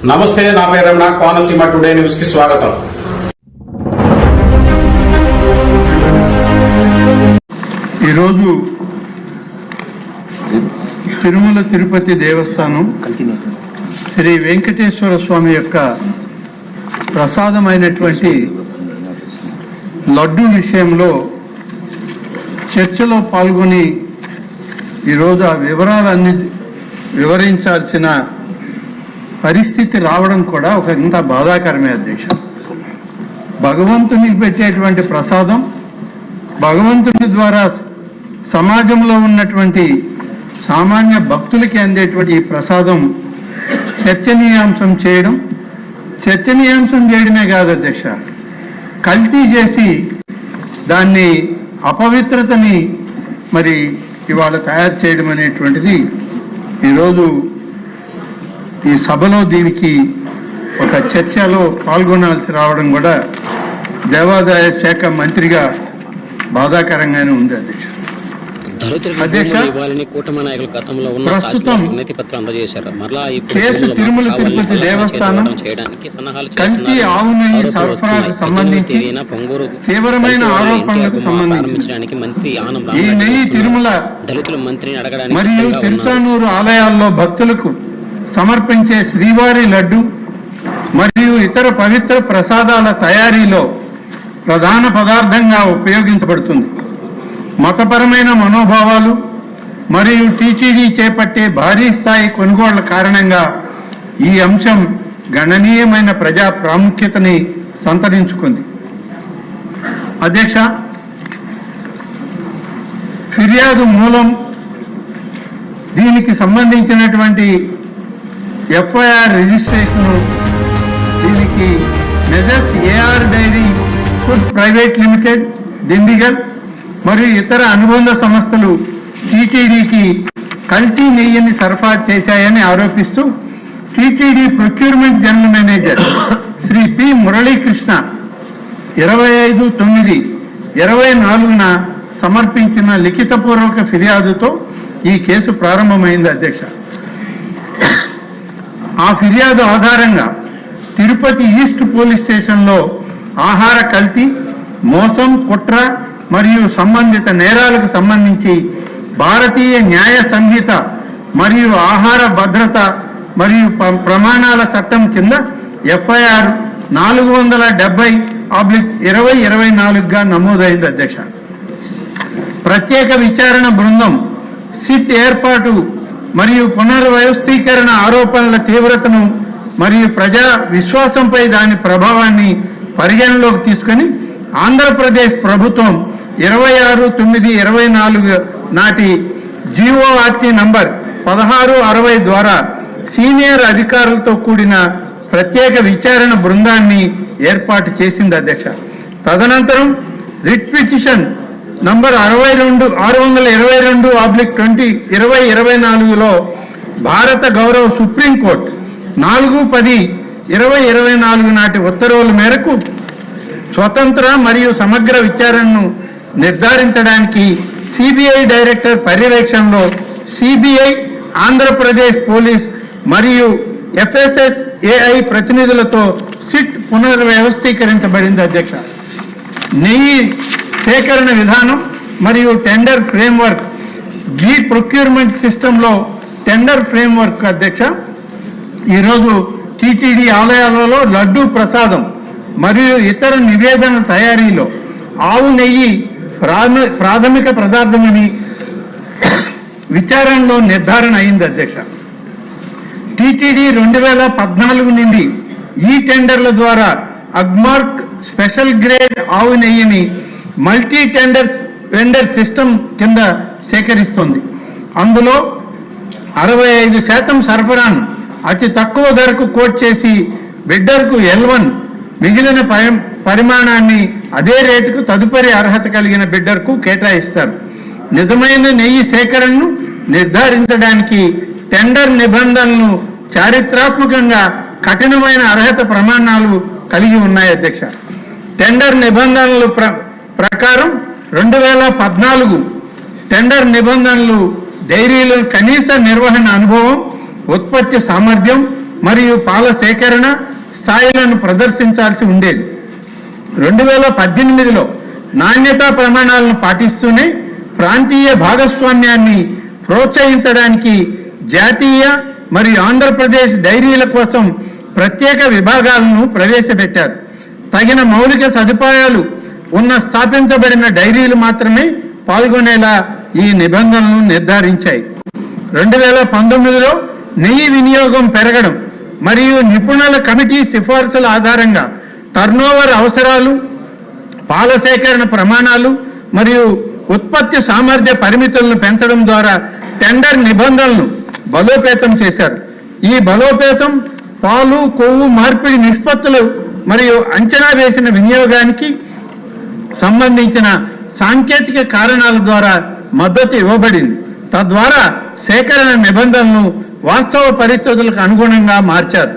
నమస్తే, నా పేరు రమణ. కోనసీమ టుడే న్యూస్ కి స్వాగతం. ఈరోజు తిరుమల తిరుపతి దేవస్థానం శ్రీ వెంకటేశ్వర స్వామి యొక్క ప్రసాదమైనటువంటి లడ్డు విషయంలో చర్చలో పాల్గొని ఈరోజు ఆ వివరాలన్నీ వివరించాల్సిన పరిస్థితి రావడం కూడా ఒక ఇంత బాధాకరమే అధ్యక్ష. భగవంతునికి పెట్టేటువంటి ప్రసాదం, భగవంతుని ద్వారా సమాజంలో ఉన్నటువంటి సామాన్య భక్తులకి అందేటువంటి ఈ ప్రసాదం చర్చనీయాంశం చేయడమే కాదు అధ్యక్ష, కల్తీ చేసి దాన్ని అపవిత్రతని మరి ఇవాళ తయారు చేయడం అనేటువంటిది ఈరోజు ఈ సభలో దీనికి ఒక చర్చలో పాల్గొనాల్సి రావడం కూడా దేవాదాయ శాఖ మంత్రిగా బాధాకరంగానే ఉంది అధ్యక్ష. ప్రస్తుతం కేసు తిరుమల తిరుపతి దేవస్థానం కల్తీ ఆవు నెయ్యి సరఫరాకు సంబంధించి తీవ్రమైన ఆరోపణలకు సంబంధించి ఈ నెయ్యి తిరుమల మరియు తిరుచానూరు ఆలయాల్లో భక్తులకు సమర్పించే శ్రీవారి లడ్డు మరియు ఇతర పవిత్ర ప్రసాదాల తయారీలో ప్రధాన పదార్థంగా ఉపయోగించబడుతుంది. మతపరమైన మనోభావాలు మరియు టీటీడీ చేపట్టే భారీ స్థాయి కొనుగోళ్ల కారణంగా ఈ అంశం గణనీయమైన ప్రజా ప్రాముఖ్యతని సంతరించుకుంది. అధ్యక్ష, ఫిర్యాదు మూలం, దీనికి సంబంధించినటువంటి ఎఫ్ఐఆర్ రిజిస్ట్రేషన్, దీనికి messrs AR dairy food private limited Dindigul మరియు ఇతర అనుబంధ సంస్థలు టీటీడీకి కల్తీ నెయ్యిని సరఫరా చేశాయని ఆరోపిస్తూ TTD procurement general manager Shri P Muralikrishna 25/9/24 సమర్పించిన లిఖితపూర్వక ఫిర్యాదుతో ఈ కేసు ప్రారంభమైంది అధ్యక్ష. ఆ ఫిర్యాదు ఆధారంగా తిరుపతి ఈస్ట్ పోలీస్ స్టేషన్లో ఆహార కల్తీ, మోసం, కుట్ర మరియు సంబంధిత నేరాలకు సంబంధించి భారతీయ న్యాయ సంహిత మరియు ఆహార భద్రత మరియు ప్రమాణాల చట్టం కింద ఎఫ్ఐఆర్ 470/2024గా నమోదైంది అధ్యక్ష. ప్రత్యేక విచారణ బృందం సిట్ ఏర్పాటు మరియు పునర్వ్యవస్థీకరణ ఆరోపణల తీవ్రతను మరియు ప్రజా విశ్వాసంపై దాని ప్రభావాన్ని పరిగణలోకి తీసుకొని ఆంధ్రప్రదేశ్ ప్రభుత్వం 26/9/24 నాటి జీఓఆర్టీ నంబర్ 1660 ద్వారా సీనియర్ అధికారులతో కూడిన ప్రత్యేక విచారణ బృందాన్ని ఏర్పాటు చేసింది అధ్యక్ష. తదనంతరం రిట్ పిటిషన్ నంబర్ 622/2024లో భారత గౌరవ సుప్రీంకోర్టు 4/10/2024 నాటి ఉత్తర్వుల మేరకు స్వతంత్ర మరియు సమగ్ర విచారణను నిర్ధారించడానికి సిబిఐ డైరెక్టర్ పర్యవేక్షణలో సిబిఐ, ఆంధ్రప్రదేశ్ పోలీస్ మరియు ఎఫ్ఎస్ఎస్ఏఐ ప్రతినిధులతో సిట్ పునర్వ్యవస్థీకరించబడింది అధ్యక్ష. నెయ్యి సేకరణ విధానం మరియు టెండర్ ఫ్రేమ్వర్క్, గీ ప్రొక్యూర్మెంట్ సిస్టంలో టెండర్ ఫ్రేమ్వర్క్ అధ్యక్ష. ఈరోజు టీటీడీ ఆలయాలలో లడ్డూ ప్రసాదం మరియు ఇతర నివేదన తయారీలో ఆవు నెయ్యి ప్రాథమిక పదార్థమని విచారణలో నిర్ధారణ అయింది అధ్యక్ష. టీటీడీ 2014 నుండి ఈ టెండర్ల ద్వారా అగ్మార్క్ స్పెషల్ గ్రేడ్ ఆవు నెయ్యిని మల్టీ టెండర్ సిస్టమ్ కింద సేకరిస్తుంది. అందులో 65% సరఫరాను అతి తక్కువ ధరకు కోట్ చేసి బిడ్డర్కు L1, మిగిలిన పరిమాణాన్ని అదే రేటుకు తదుపరి అర్హత కలిగిన బిడ్డర్కు కేటాయిస్తారు. నిజమైన నెయ్యి సేకరణను నిర్ధారించడానికి టెండర్ నిబంధనలను చారిత్రాత్మకంగా కఠినమైన అర్హత ప్రమాణాలు కలిగి ఉన్నాయి అధ్యక్ష. టెండర్ నిబంధనల ప్రకారం 2014 టెండర్ నిబంధనలు డైరీల కనీస నిర్వహణ అనుభవం, ఉత్పత్తి సామర్థ్యం మరియు పాల సేకరణ స్థాయిలను ప్రదర్శించాల్సి ఉండేది. 2018లో నాణ్యతా ప్రమాణాలను పాటిస్తూనే ప్రాంతీయ భాగస్వామ్యాన్ని ప్రోత్సహించడానికి జాతీయ మరియు ఆంధ్రప్రదేశ్ డైరీల కోసం ప్రత్యేక విభాగాలను ప్రవేశపెట్టారు. తగిన మౌలిక సదుపాయాలు ఉన్న స్థాపించబడిన డైరీలు మాత్రమే పాల్గొనేలా ఈ నిబంధనలను నిర్ధారించాయి. 2019లో నెయ్యి వినియోగం పెరగడం మరియు నిపుణుల కమిటీ సిఫార్సుల ఆధారంగా టర్నోవర్ అవసరాలు, పాల సేకరణ ప్రమాణాలు మరియు ఉత్పత్తి సామర్థ్య పరిమితులను పెంచడం ద్వారా టెండర్ నిబంధనలను బలోపేతం చేశారు. ఈ బలోపేతం పాలు, కొవ్వు మార్పిడి నిష్పత్తులు మరియు అంచనా వేసిన వినియోగానికి సంబంధించిన సాంకేతిక కారణాల ద్వారా మద్దతు ఇవ్వబడింది. తద్వారా సేకరణ నిబంధనలను వాస్తవ పరిస్థితులకు అనుగుణంగా మార్చారు.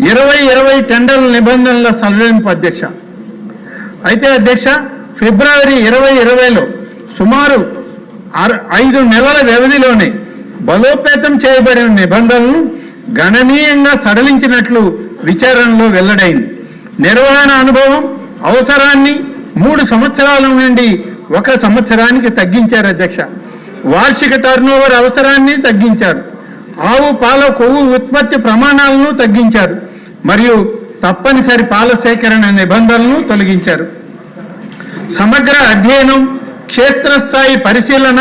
2020 టెండర్ల నిబంధనల సడలింపు అధ్యక్ష. అయితే అధ్యక్ష, ఫిబ్రవరి 2020లో సుమారు 5 నెలల వ్యవధిలోనే బలోపేతం చేయబడిన నిబంధనలను గణనీయంగా సడలించినట్లు విచారణలో వెల్లడైంది. నిర్వహణ అనుభవం అవసరాన్ని 3 సంవత్సరాల నుండి 1 సంవత్సరానికి తగ్గించారు అధ్యక్ష. వార్షిక టర్నోవర్ అవసరాన్ని తగ్గించారు. ఆవు పాల కొవ్వు ఉత్పత్తి ప్రమాణాలను తగ్గించారు మరియు తప్పనిసరి పాల సేకరణ నిబంధనలను తొలగించారు. సమగ్ర అధ్యయనం, క్షేత్రస్థాయి పరిశీలన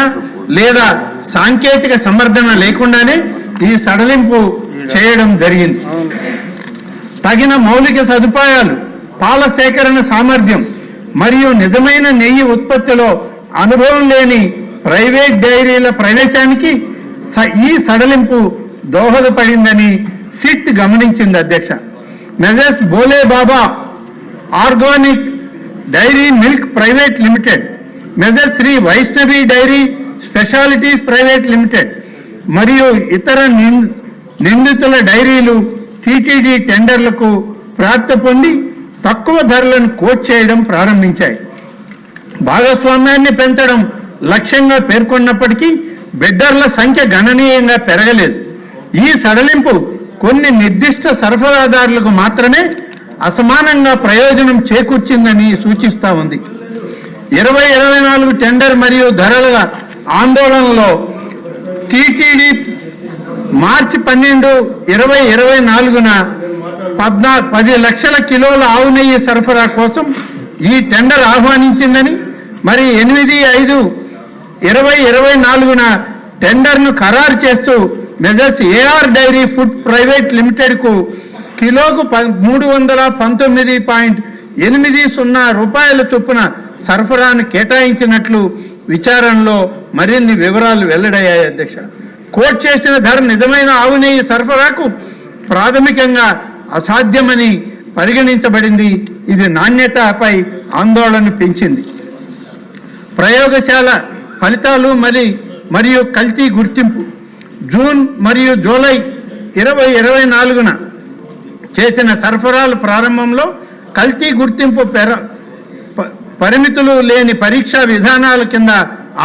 లేదా సాంకేతిక సమర్థన లేకుండానే ఈ సడలింపు చేయడం జరిగింది. తగిన మౌలిక సదుపాయాలు, పాల సేకరణ సామర్థ్యం మరియు నిజమైన నెయ్యి ఉత్పత్తిలో అనుభవం లేని ప్రైవేట్ డైరీల ప్రవేశానికి ఈ సడలింపు దోహదపడిందని సిట్ గమనించింది అధ్యక్ష. Messrs Bhole Baba organic dairy milk private limited, messrs Shri Vaishnavi dairy specialities private limited మరియు ఇతర నిందితుల డైరీలు టీటీడీ టెండర్లకు ప్రాప్తి పొంది తక్కువ ధరలను కోట్ చేయడం ప్రారంభించాయి. భాగస్వామ్యాన్ని పెంచడం లక్ష్యంగా పేర్కొన్నప్పటికీ బిడ్డర్ల సంఖ్య గణనీయంగా పెరగలేదు. ఈ సడలింపు కొన్ని నిర్దిష్ట సరఫరాదారులకు మాత్రమే అసమానంగా ప్రయోజనం చేకూర్చిందని సూచిస్తా ఉంది. 2024 టెండర్ మరియు ధరల ఆందోళనలో టీటీడీ మార్చి 12, 2024న 10 లక్షల కిలోల ఆవు నెయ్యి సరఫరా కోసం ఈ టెండర్ ఆహ్వానించిందని, మరి 8/5, 2024న టెండర్ను ఖరారు చేస్తూ messrs AR dairy food private లిమిటెడ్కు కిలోకు 319.80 రూపాయల చొప్పున సరఫరాను కేటాయించినట్లు విచారణలో మరిన్ని వివరాలు వెల్లడయ్యాయి అధ్యక్ష. కోట్ చేసిన ధర నిజమైన ఆవు నెయ్యి సరఫరాకు ప్రాథమికంగా అసాధ్యమని పరిగణించబడింది. ఇది నాణ్యతపై ఆందోళన పెంచింది. ప్రయోగశాల ఫలితాలు మరియు కల్తీ గుర్తింపు. జూన్ మరియు జూలై 2024న చేసిన సరఫరాల ప్రారంభంలో కల్తీ గుర్తింపు పరిమితులు లేని పరీక్షా విధానాల కింద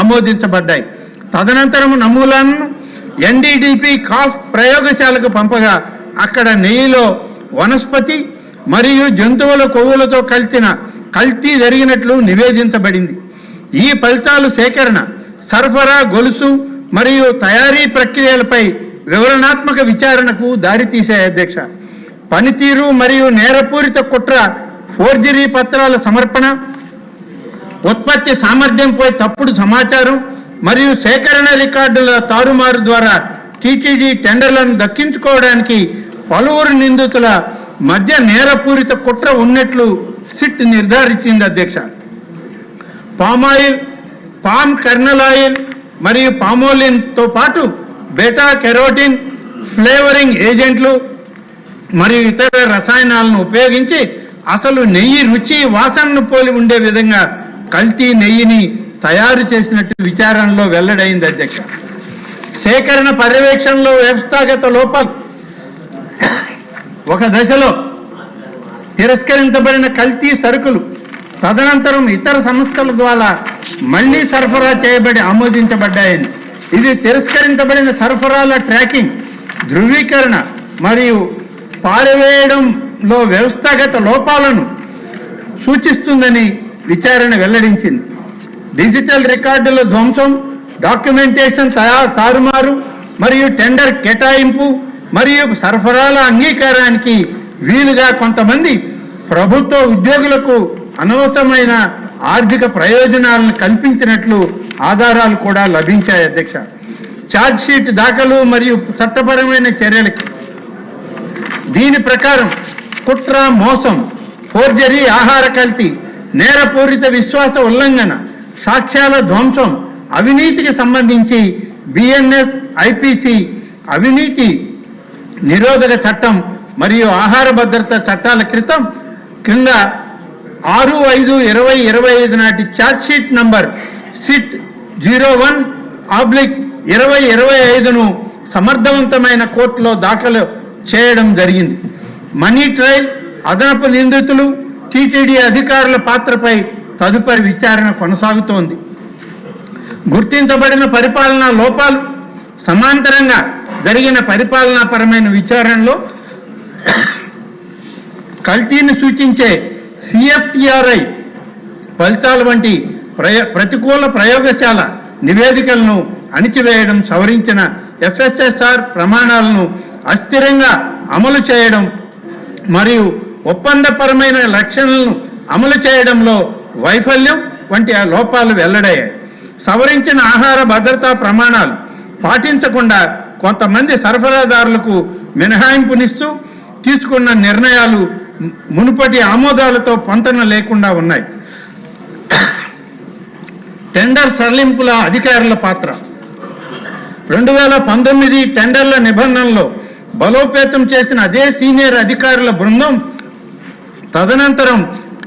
ఆమోదించబడ్డాయి. తదనంతరం నమూనాలను ఎన్డీడీపీ కాఫ్ ప్రయోగశాలకు పంపగా అక్కడ నెయ్యిలో వనస్పతి మరియు జంతువుల కొవ్వులతో కల్తీ జరిగినట్లు నివేదించబడింది. ఈ ఫలితాలు సేకరణ, సరఫరా గొలుసు మరియు తయారీ ప్రక్రియలపై వివరణాత్మక విచారణకు దారితీశాయి అధ్యక్ష. పనితీరు మరియు నేరపూరిత కుట్ర, ఫోర్జరీ పత్రాల సమర్పణ, ఉత్పత్తి సామర్థ్యంపై తప్పుడు సమాచారం మరియు సేకరణ రికార్డుల తారుమారు ద్వారా టీటీడీ టెండర్లను దక్కించుకోవడానికి పలువురు నిందితుల మధ్య నేరపూరిత కుట్ర ఉన్నట్లు సిట్ నిర్ధారించింది అధ్యక్ష. పామాయిల్, పామ్ కర్నల్ ఆయిల్ మరియు పామోలిన్తో పాటు బెటా కెరోటిన్, ఫ్లేవరింగ్ ఏజెంట్లు మరియు ఇతర రసాయనాలను ఉపయోగించి అసలు నెయ్యి రుచి, వాసనను పోలి ఉండే విధంగా కల్తీ నెయ్యిని తయారు చేసినట్టు విచారణలో వెల్లడైంది అధ్యక్ష. సేకరణ పర్యవేక్షణలో వ్యవస్థాగత లోపాలు. ఒక దశలో తిరస్కరించబడిన కల్తీ సరుకులు తదనంతరం ఇతర సంస్థల ద్వారా మళ్లీ సరఫరా చేయబడి ఆమోదించబడ్డాయని, ఇది తిరస్కరించబడిన సరఫరాల ట్రాకింగ్, ధృవీకరణ మరియు పారవేయడంలో వ్యవస్థాగత లోపాలను సూచిస్తుందని విచారణ వెల్లడించింది. డిజిటల్ రికార్డుల ధ్వంసం, డాక్యుమెంటేషన్ తారుమారు మరియు టెండర్ కేటాయింపు మరియు సరఫరాల అంగీకారానికి వీలుగా కొంతమంది ప్రభుత్వ ఉద్యోగులకు అనవసరమైన ఆర్థిక ప్రయోజనాలను కల్పించినట్లు ఆధారాలు కూడా లభించాయి. అధ్యక్ష, ఛార్జ్షీట్ దాఖలు మరియు చట్టపరమైన చర్యలకి దీని ప్రకారం కుట్ర, మోసం, ఫోర్జరీ, ఆహార కల్తీ, నేరపూరిత విశ్వాస ఉల్లంఘన, సాక్ష్యాల ధ్వంసం, అవినీతికి సంబంధించి బిఎన్ఎస్, ఐపీసీ, అవినీతి నిరోధక చట్టం మరియు ఆహార భద్రత చట్టాల క్రింద 6/5/2025 నాటి ఛార్జ్షీట్ నంబర్ సిట్ 01/2025ను సమర్థవంతమైన కోర్టులో దాఖలు చేయడం జరిగింది. మనీ ట్రయల్, అదనపు నిందితులు, టీటీడీ అధికారుల పాత్రపై తదుపరి విచారణ కొనసాగుతోంది. గుర్తించబడిన పరిపాలనా లోపాలు, సమాంతరంగా జరిగిన పరిపాలనాపరమైన విచారణలో కల్తీని సూచించే సిఎఫ్టిఆర్ఐ ఫలితాల వంటి ప్రతికూల ప్రయోగశాల నివేదికలను అణిచివేయడం, సవరించిన ఎఫ్ఎస్ఎస్ఆర్ ప్రమాణాలను అస్థిరంగా అమలు చేయడం మరియు ఒప్పందపరమైన లక్షణాలను అమలు చేయడంలో వైఫల్యం వంటి లోపాలు వెల్లడయ్యాయి. సవరించిన ఆహార భద్రతా ప్రమాణాలు పాటించకుండా కొంతమంది సరఫరాదారులకు మినహాయింపునిస్తూ తీసుకున్న నిర్ణయాలు మునుపటి ఆమోదాలతో పొంతన లేకుండా ఉన్నాయి. టెండర్ సడలింపుల అధికారుల పాత్ర 2019 టెండర్ల నిబంధనలో బలోపేతం చేసిన అదే సీనియర్ అధికారుల బృందం తదనంతరం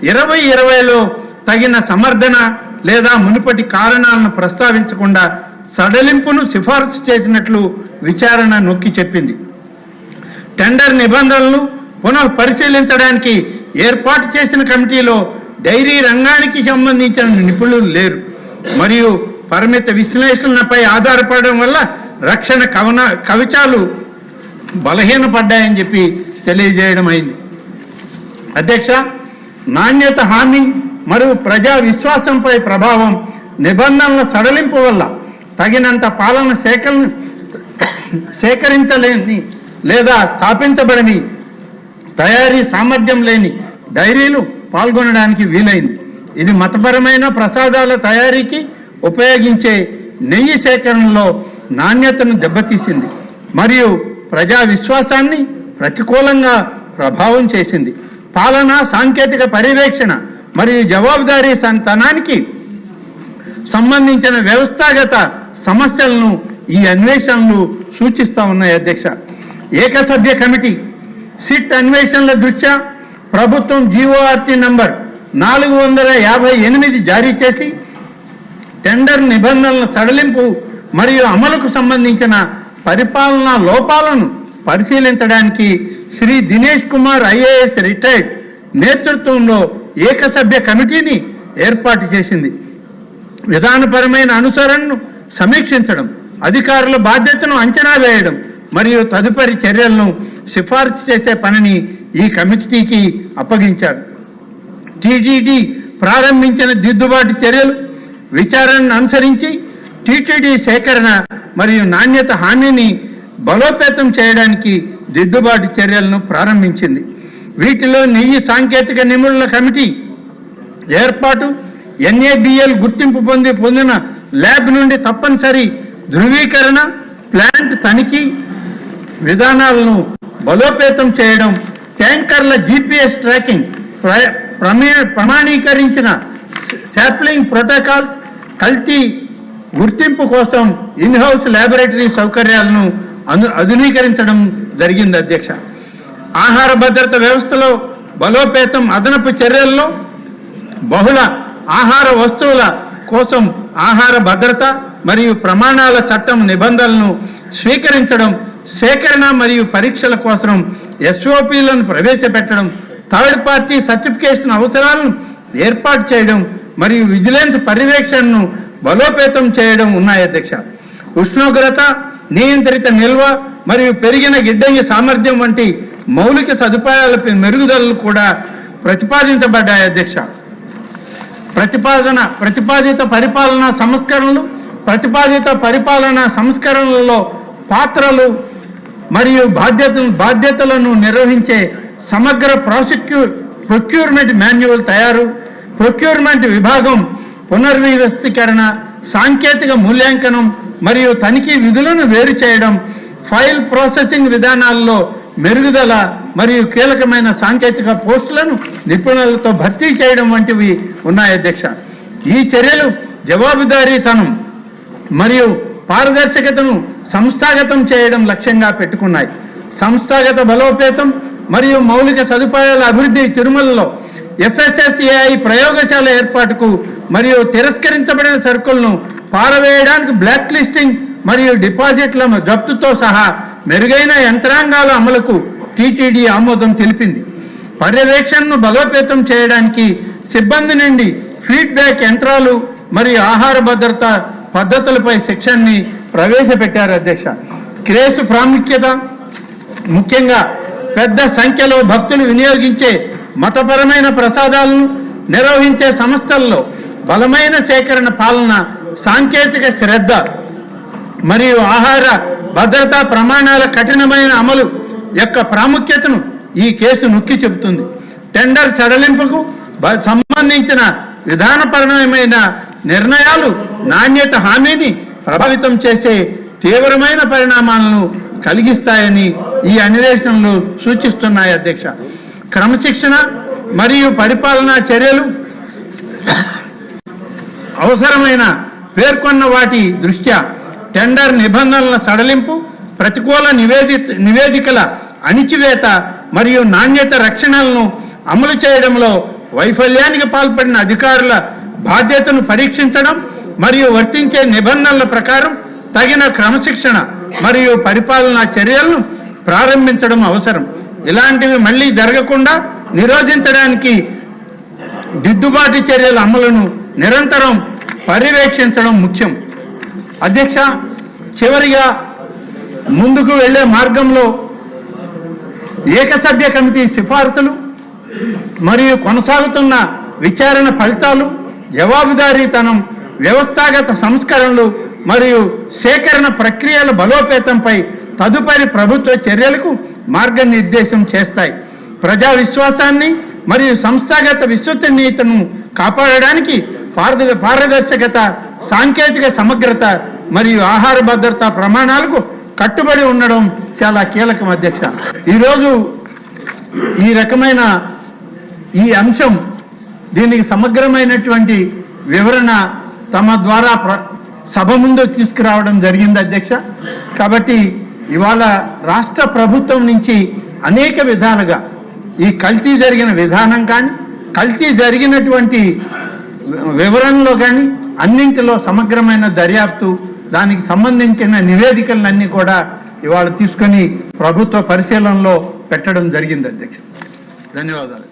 2020లో తగిన సమర్థన లేదా మునుపటి కారణాలను ప్రస్తావించకుండా సడలింపును సిఫార్సు చేసినట్లు విచారణ నొక్కి చెప్పింది. టెండర్ నిబంధనలను పునః పరిశీలించడానికి ఏర్పాటు చేసిన కమిటీలో డైరీ రంగానికి సంబంధించిన నిపుణులు లేరు మరియు పరిమిత విశ్లేషణలపై ఆధారపడడం వల్ల రక్షణ కవచాలు బలహీనపడ్డాయని చెప్పి తెలియజేయడం అయింది. అధ్యక్ష, నాణ్యత హామీ మరియు ప్రజా విశ్వాసంపై ప్రభావం, నిబంధనల సడలింపు వల్ల తగినంత పాలన సేకరించలేని లేదా స్థాపించబడని తయారీ సామర్థ్యం లేని డైరీలు పాల్గొనడానికి వీలైంది. ఇది మతపరమైన ప్రసాదాల తయారీకి ఉపయోగించే నెయ్యి సేకరణలో నాణ్యతను దెబ్బతీసింది మరియు ప్రజా విశ్వాసాన్ని ప్రతికూలంగా ప్రభావం చేసింది. పాలన, సాంకేతిక పర్యవేక్షణ మరియు జవాబుదారీ సంతానానికి సంబంధించిన వ్యవస్థాగత సమస్యలను ఈ అన్వేషణలు సూచిస్తూ ఉన్నాయి. అధ్యక్ష, ఏకసభ్య కమిటీ సిట్ అన్వేషణల దృష్ట్యా ప్రభుత్వం జీఓఆర్టీ నంబర్ 458 జారీ చేసి టెండర్ నిబంధనల సడలింపు మరియు అమలుకు సంబంధించిన పరిపాలనా లోపాలను పరిశీలించడానికి శ్రీ దినేష్ కుమార్ ఐఏఎస్ రిటైర్డ్ నేతృత్వంలో ఏకసభ్య కమిటీని ఏర్పాటు చేసింది. విధానపరమైన అనుసరణను సమీక్షించడం, అధికారుల బాధ్యతను అంచనా వేయడం మరియు తదుపరి చర్యలను సిఫార్సు చేసే పనిని ఈ కమిటీకి అప్పగించారు. టీటీడీ ప్రారంభించిన దిద్దుబాటు చర్యలు విచారణను అనుసరించి టీటీడీ సేకరణ మరియు నాణ్యత హామీని బలోపేతం చేయడానికి దిద్దుబాటు చర్యలను ప్రారంభించింది. వీటిలో నెయ్యి సాంకేతిక నిపుణుల కమిటీ ఏర్పాటు, ఎన్ఏబిఎల్ గుర్తింపు పొందిన ల్యాబ్ నుండి తప్పనిసరి ధృవీకరణ, ప్లాంట్ తనిఖీ విధానాలను బలోపేతం చేయడం, ట్యాంకర్ల జీపీఎస్ ట్రాకింగ్, ప్రమాణీకరించిన శాంప్లింగ్ ప్రోటోకాల్, కల్తీ గుర్తింపు కోసం ఇన్హౌస్ ల్యాబొరేటరీ సౌకర్యాలను ఆధునీకరించడం జరిగింది. అధ్యక్ష, ఆహార భద్రత వ్యవస్థలో బలోపేతం, అదనపు చర్యల్లో బహుళ ఆహార వస్తువుల కోసం ఆహార భద్రత మరియు ప్రమాణాల చట్టం నిబంధనలను స్వీకరించడం, సేకరణ మరియు పరీక్షల కోసం ఎస్ఓపీలను ప్రవేశపెట్టడం, థర్డ్ పార్టీ సర్టిఫికేషన్ అవసరాలను ఏర్పాటు చేయడం మరియు విజిలెన్స్ పర్యవేక్షణను బలోపేతం చేయడం ఉన్నాయి అధ్యక్ష. ఉష్ణోగ్రత, నియంత్రిత నిల్వ మరియు పెరిగిన గిడ్డంగి సామర్థ్యం వంటి మౌలిక సదుపాయాలపై మెరుగుదలలు కూడా ప్రతిపాదించబడ్డాయి అధ్యక్ష. ప్రతిపాదిత పరిపాలనా సంస్కరణలలో పాత్రలు మరియు బాధ్యతలను నిర్వహించే సమగ్ర ప్రొక్యూర్మెంట్ మాన్యువల్ తయారు, ప్రొక్యూర్మెంట్ విభాగం పునర్వ్యవస్థీకరణ, సాంకేతిక మూల్యాంకనం మరియు తనిఖీ విధులను వేరు చేయడం, ఫైల్ ప్రాసెసింగ్ విధానాల్లో మెరుగుదల మరియు కీలకమైన సాంకేతిక పోస్టులను నిపుణులతో భర్తీ చేయడం వంటివి ఉన్నాయి అధ్యక్ష. ఈ చర్యలు జవాబుదారీతనం మరియు పారదర్శకతను సంస్థాగతం చేయడం లక్ష్యంగా పెట్టుకున్నాయి. సంస్థాగత బలోపేతం మరియు మౌలిక సదుపాయాల అభివృద్ధి తిరుమలలో FSSAI ప్రయోగశాల ఏర్పాటుకు మరియు తిరస్కరించబడిన సరుకులను పారవేయడానికి బ్లాక్ లిస్టింగ్ మరియు డిపాజిట్ల జప్తుతో సహా మెరుగైన యంత్రాంగాల అమలుకు TTD ఆమోదం తెలిపింది. పర్యవేక్షణను బలోపేతం చేయడానికి సిబ్బంది నుండి ఫీడ్బ్యాక్ యంత్రాలు మరియు ఆహార భద్రత పద్ధతులపై శిక్షణని ప్రవేశపెట్టారు అధ్యక్ష. క్రేసు ప్రాముఖ్యత, ముఖ్యంగా పెద్ద సంఖ్యలో భక్తులు వినియోగించే మతపరమైన ప్రసాదాలను నిర్వహించే సంస్థల్లో బలమైన సేకరణ పాలన, సాంకేతిక శ్రద్ధ మరియు ఆహార భద్రతా ప్రమాణాల కఠినమైన అమలు యొక్క ప్రాముఖ్యతను ఈ కేసు నొక్కి చెబుతుంది. టెండర్ సడలింపుకు సంబంధించిన విధానపరమైన నిర్ణయాలు నాణ్యత హామీని ప్రభావితం చేసే తీవ్రమైన పరిణామాలను కలిగిస్తాయని ఈ అన్వేషణలు సూచిస్తున్నాయి అధ్యక్ష. క్రమశిక్షణ మరియు పరిపాలనా చర్యలు అవసరమైన పేర్కొన్న వాటి దృష్ట్యా టెండర్ నిబంధనల సడలింపు, ప్రతికూల నివేదికల అణిచివేత మరియు నాణ్యత రక్షణలను అమలు చేయడంలో వైఫల్యానికి పాల్పడిన అధికారుల బాధ్యతను పరీక్షించడం మరియు వర్తించే నిబంధనల ప్రకారం తగిన క్రమశిక్షణ మరియు పరిపాలనా చర్యలను ప్రారంభించడం అవసరం. ఇలాంటివి మళ్ళీ జరగకుండా నిరోధించడానికి దిద్దుబాటు చర్యల అమలును నిరంతరం పర్యవేక్షించడం ముఖ్యం. అధ్యక్ష, చివరిగా ముందుకు వెళ్లే మార్గంలో ఏకసభ్య కమిటీ సిఫార్సులు మరియు కొనసాగుతున్న విచారణ ఫలితాలు, జవాబుదారీతనం, వ్యవస్థాగత సంస్కరణలు మరియు సేకరణ ప్రక్రియల బలోపేతంపై తదుపరి ప్రభుత్వ చర్యలకు మార్గనిర్దేశం చేస్తాయి. ప్రజా విశ్వాసాన్ని మరియు సంస్థాగత విశ్వసనీయతను కాపాడడానికి పారదర్శకత, సాంకేతిక సమగ్రత మరియు ఆహార భద్రతా ప్రమాణాలకు కట్టుబడి ఉండడం చాలా కీలకం అధ్యక్ష. ఈరోజు ఈ రకమైన ఈ అంశం, దీనికి సమగ్రమైనటువంటి వివరణ తమ ద్వారా సభ ముందు తీసుకురావడం జరిగింది అధ్యక్ష. కాబట్టి ఇవాళ రాష్ట్ర ప్రభుత్వం నుంచి అనేక విధాలుగా ఈ కల్తీ జరిగిన విధానం కానీ, కల్తీ జరిగినటువంటి వివరణలో కానీ అన్నింటిలో సమగ్రమైన దర్యాప్తు, దానికి సంబంధించిన నివేదికలన్నీ కూడా ఇవాళ తీసుకొని ప్రభుత్వ పరిశీలనలో పెట్టడం జరిగింది అధ్యక్ష. ధన్యవాదాలు.